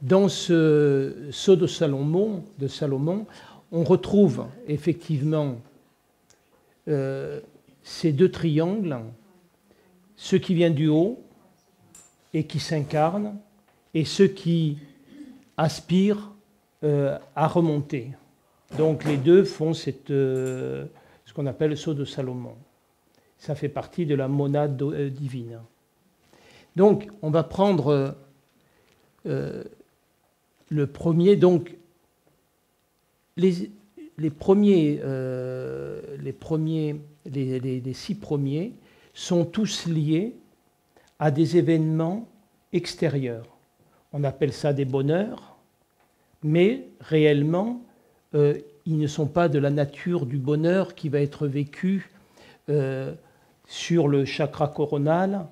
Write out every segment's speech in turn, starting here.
dans ce sceau de Salomon, on retrouve effectivement ces deux triangles, ce qui vient du haut et qui s'incarne, et ceux qui aspirent à remonter. Donc les deux font ce qu'on appelle le sceau de Salomon. Ça fait partie de la monade divine. Donc on va prendre le premier. Donc les 6 premiers sont tous liés à des événements extérieurs. On appelle ça des bonheurs, mais réellement, ils ne sont pas de la nature du bonheur qui va être vécu sur le chakra coronal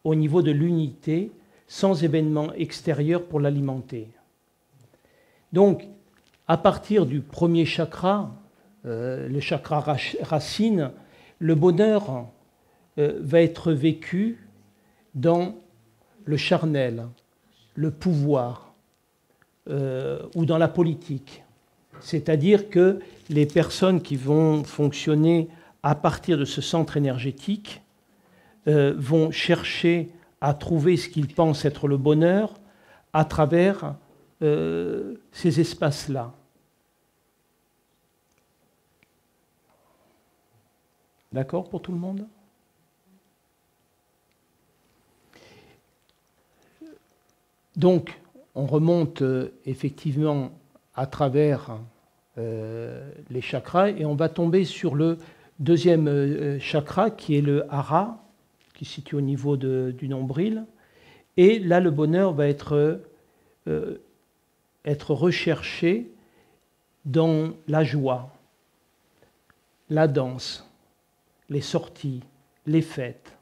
au niveau de l'unité, sans événements extérieurs pour l'alimenter. Donc, à partir du premier chakra, le chakra racine, le bonheur va être vécu dans le charnel, le pouvoir ou dans la politique. C'est-à-dire que les personnes qui vont fonctionner à partir de ce centre énergétique vont chercher à trouver ce qu'ils pensent être le bonheur à travers ces espaces-là. D'accord pour tout le monde ? Donc, on remonte effectivement à travers les chakras et on va tomber sur le deuxième chakra qui est le hara, qui se situe au niveau du nombril. Et là, le bonheur va être recherché dans la joie, la danse, les sorties, les fêtes.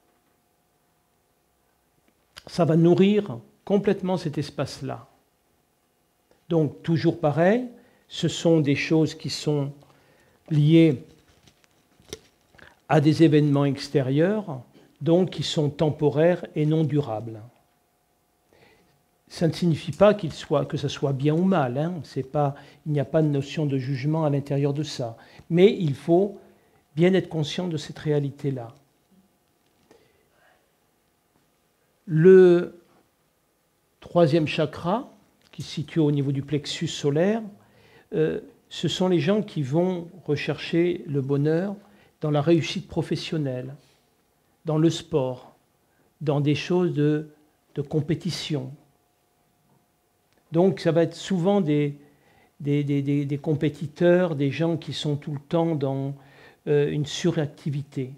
Ça va nourrir complètement cet espace-là. Donc, toujours pareil, ce sont des choses qui sont liées à des événements extérieurs, donc qui sont temporaires et non durables. Ça ne signifie pas que ça soit bien ou mal, hein. Il n'y a pas de notion de jugement à l'intérieur de ça. Mais il faut bien être conscient de cette réalité-là. Le troisième chakra, qui se situe au niveau du plexus solaire, ce sont les gens qui vont rechercher le bonheur dans la réussite professionnelle, dans le sport, dans des choses de compétition. Donc ça va être souvent des compétiteurs, des gens qui sont tout le temps dans une suractivité.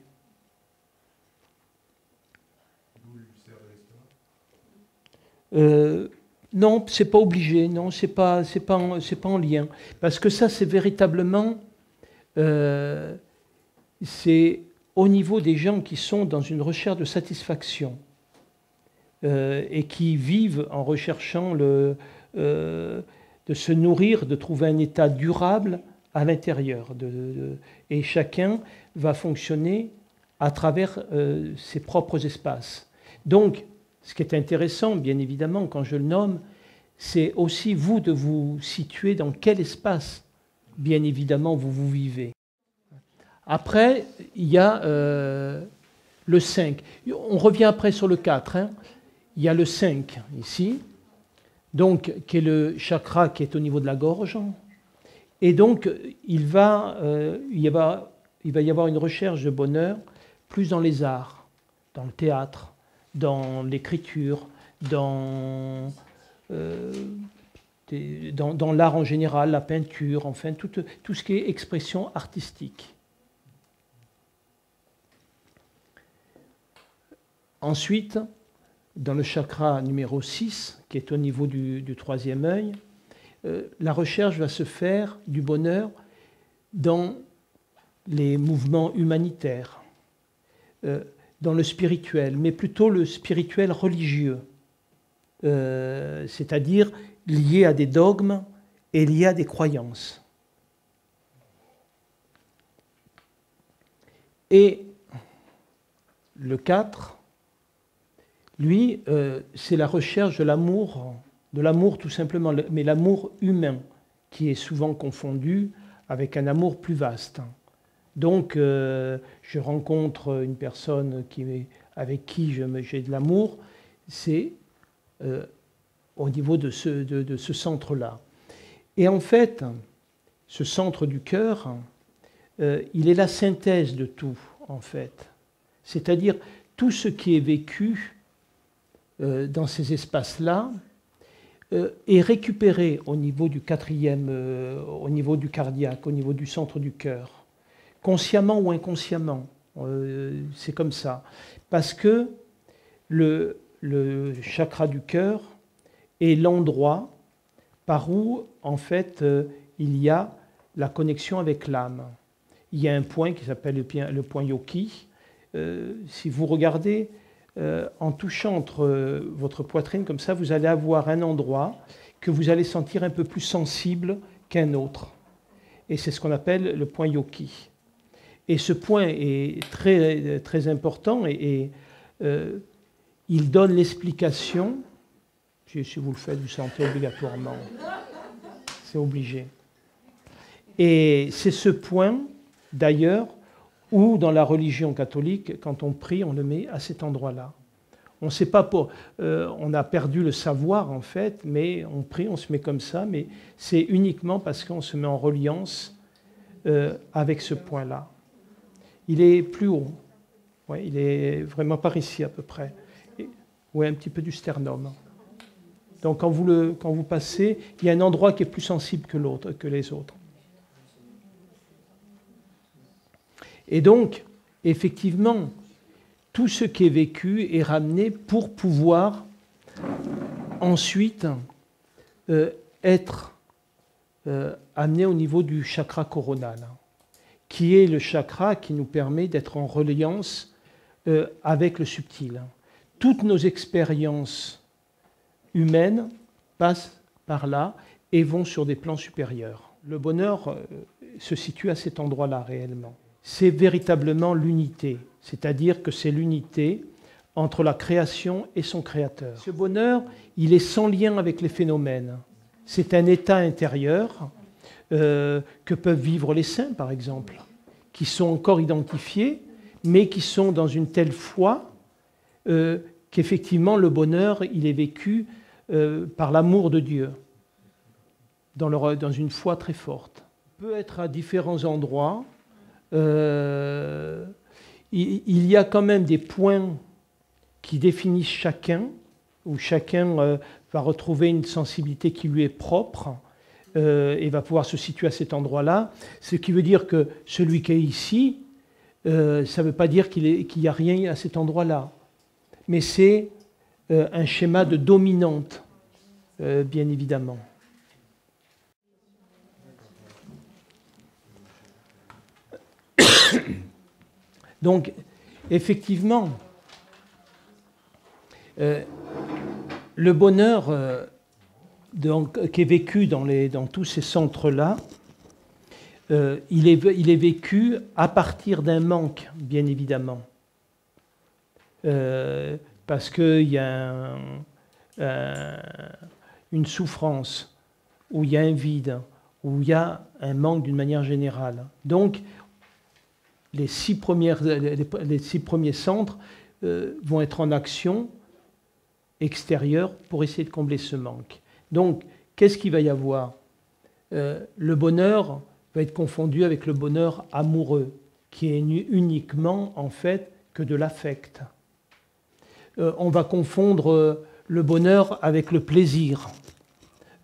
Non, c'est pas obligé, non, c'est pas en lien. Parce que ça, c'est véritablement... c'est au niveau des gens qui sont dans une recherche de satisfaction et qui vivent en recherchant de se nourrir, de trouver un état durable à l'intérieur. Et chacun va fonctionner à travers ses propres espaces. Donc, ce qui est intéressant, bien évidemment, quand je le nomme, c'est aussi vous de vous situer dans quel espace, bien évidemment, vous vivez. Après, il y a le 5. On revient après sur le 4. Hein. Il y a le 5 ici, donc, qui est le chakra qui est au niveau de la gorge. Et donc, il va y avoir une recherche de bonheur plus dans les arts, dans le théâtre, dans l'écriture, dans l'art en général, la peinture, enfin tout ce qui est expression artistique. Ensuite, dans le chakra numéro 6, qui est au niveau du troisième œil, la recherche va se faire du bonheur dans les mouvements humanitaires, dans le spirituel, mais plutôt le spirituel religieux, c'est-à-dire lié à des dogmes et lié à des croyances. Et le 4, lui, c'est la recherche de l'amour de l'amour tout simplement, mais l'amour humain, qui est souvent confondu avec un amour plus vaste. Donc, je rencontre une personne avec qui j'ai de l'amour, c'est au niveau de ce centre-là. Et en fait, ce centre du cœur, il est la synthèse de tout, en fait. C'est-à-dire, tout ce qui est vécu dans ces espaces-là est récupéré au niveau du quatrième, au niveau du cardiaque, au niveau du centre du cœur, consciemment ou inconsciemment. C'est comme ça. Parce que le chakra du cœur est l'endroit par où, en fait, il y a la connexion avec l'âme. Il y a un point qui s'appelle le point Yoki. Si vous regardez, en touchant entre votre poitrine comme ça, vous allez avoir un endroit que vous allez sentir un peu plus sensible qu'un autre. Et c'est ce qu'on appelle le point Yoki. Et ce point est très, très important et il donne l'explication. Si vous le faites, vous sentez obligatoirement. C'est obligé. Et c'est ce point, d'ailleurs, où dans la religion catholique, quand on prie, on le met à cet endroit-là. On ne sait pas on a perdu le savoir en fait, mais on prie, on se met comme ça, mais c'est uniquement parce qu'on se met en reliance avec ce point-là. Il est plus haut. Ouais, il est vraiment par ici à peu près. Oui, un petit peu du sternum. Donc quand vous passez, il y a un endroit qui est plus sensible que les autres. Et donc, effectivement, tout ce qui est vécu est ramené pour pouvoir ensuite être amené au niveau du chakra coronal, qui est le chakra qui nous permet d'être en reliance avec le subtil. Toutes nos expériences humaines passent par là et vont sur des plans supérieurs. Le bonheur se situe à cet endroit-là réellement. C'est véritablement l'unité, c'est-à-dire que c'est l'unité entre la création et son créateur. Ce bonheur, il est sans lien avec les phénomènes. C'est un état intérieur que peuvent vivre les saints, par exemple, qui sont encore identifiés, mais qui sont dans une telle foi qu'effectivement le bonheur, il est vécu par l'amour de Dieu, dans une foi très forte. Il peut être à différents endroits. Il y a quand même des points qui définissent chacun, où chacun va retrouver une sensibilité qui lui est propre et va pouvoir se situer à cet endroit-là. Ce qui veut dire que celui qui est ici, ça ne veut pas dire qu'il n'y a rien à cet endroit-là. Mais c'est un schéma de dominante, bien évidemment. Donc, effectivement, le bonheur qui est vécu dans tous ces centres-là, il est vécu à partir d'un manque, bien évidemment. Parce qu'il y a une souffrance, où il y a un vide, où il y a un manque d'une manière générale. Donc, les 6 premiers centres vont être en action extérieure pour essayer de combler ce manque. Donc, qu'est-ce qu'il va y avoir? Le bonheur va être confondu avec le bonheur amoureux, qui est uniquement, en fait, que de l'affect. On va confondre le bonheur avec le plaisir,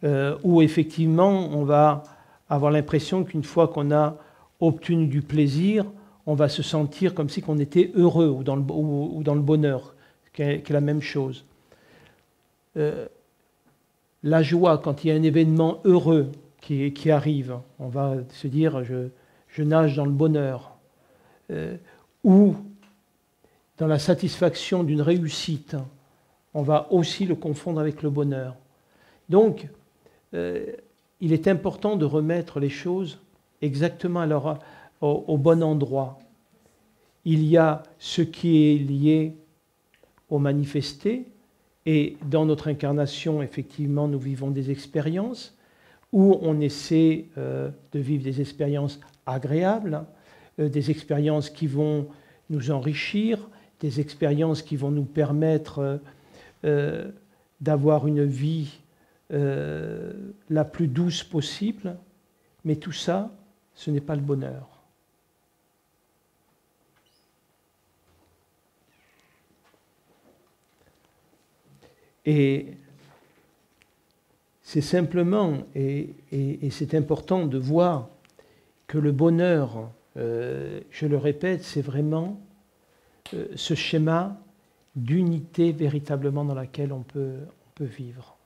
où effectivement, on va avoir l'impression qu'une fois qu'on a obtenu du plaisir, on va se sentir comme si on était heureux ou dans le bonheur, qui est la même chose. La joie, quand il y a un événement heureux qui arrive, on va se dire je nage dans le bonheur. Ou dans la satisfaction d'une réussite, on va aussi le confondre avec le bonheur. Donc, il est important de remettre les choses exactement au bon endroit. Il y a ce qui est lié au manifesté Et dans notre incarnation, effectivement, nous vivons des expériences où on essaie de vivre des expériences agréables, des expériences qui vont nous enrichir, des expériences qui vont nous permettre d'avoir une vie la plus douce possible. Mais tout ça, ce n'est pas le bonheur. Et c'est simplement, et c'est important de voir que le bonheur, je le répète, c'est vraiment ce schéma d'unité véritablement dans laquelle on peut vivre.